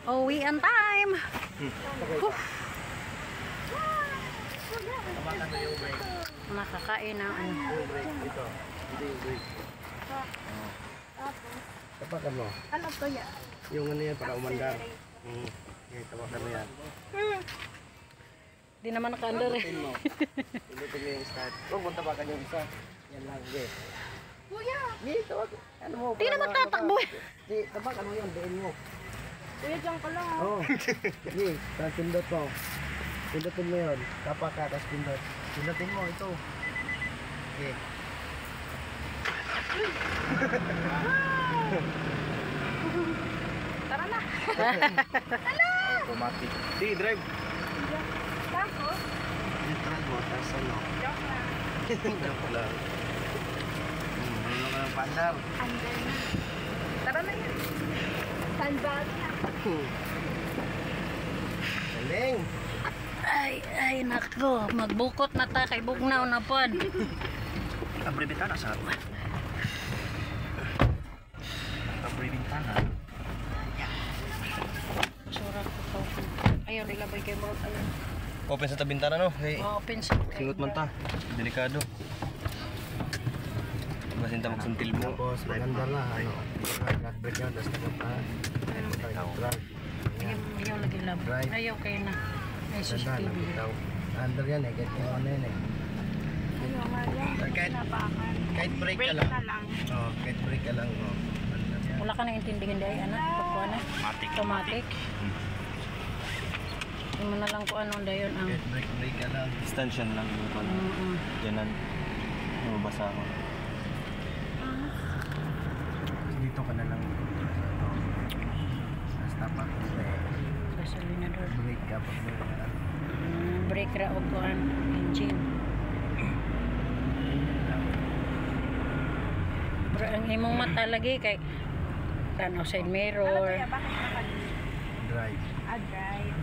Uwian time. Nakakain na ano. Ito. Ito yung break. Tapakan mo. Ano to yan? Yung ano yan para umandar. Okay, tapakan mo yan. Di naman naka-under eh. Pinutin mo yung start. Huwag mo tapakan yung isa. Yan lang. Okay. Kuya! Di, tawag. Ano mo? Di naman tatakbo eh. Di, tapakan mo yan. Diin mo. Kuya, dyan ka lang. Oo. Sige, tapos pindot mo. Pindutin mo yun. Tapak ka, tapos pindot. Pindutin mo ito. Okay. Tara na! Automatic. Di, drive. Tapos? Neutral mo, tapos ano? Joke lang. Joke lang. Ano ka ng pandar? Under na. Tara na yan. Sandal na. Galing. Ay nako, magbukot na ta kay bugnaw na pod. Abribintana sa ato. Abribintana. Sura ko to. Ayaw nilabay kay Mark. Ayaw. Open sa tabintana no? Hey. Open sa Singot man ta. Delikado. Masinta magsuntil mo. Tapos maganda na. Ano? Nag-break yun. Tapos nagpunta. Ayaw lagi lab. Drive. Ayaw kayo na. May Ganda, CCTV. nabitaw. Under yan eh. Kahit yung ano yun eh. Ano nga yan? Kahit- Napakan. Kahit break ka Break lang. na lang. Oh, kahit break ka lang. Oh. Under yan. Wala ka nang intindihan dahil anak. Pagkuha na. Automatic. Yung mo na lang kung anong dayon ang... Kahit break ka lang. Distansyan lang yung kon. Diyanan. Mabasa ako. Dito ka na lang. Tapos tapak. Gasolinador. Break ka pag may Brake ra o kuan engine. Pero ang imong mata lagi kay tanaw side Alam mirror. kuya, bakit naman drive. drive?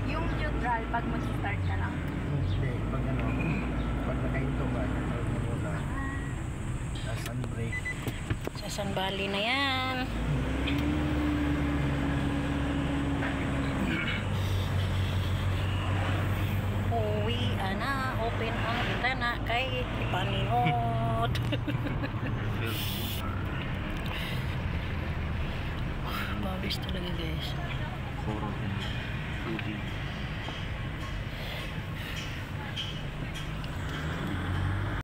Yung neutral, pag mag-start ka lang. Hindi, pag ano, pag nakahinto ba, neutral mo muna. Tapos unbrake. Sa San Bali na yan. Uwi ana, open ang bitana kay ipaningot. Babis talaga guys. Puro. Fruity.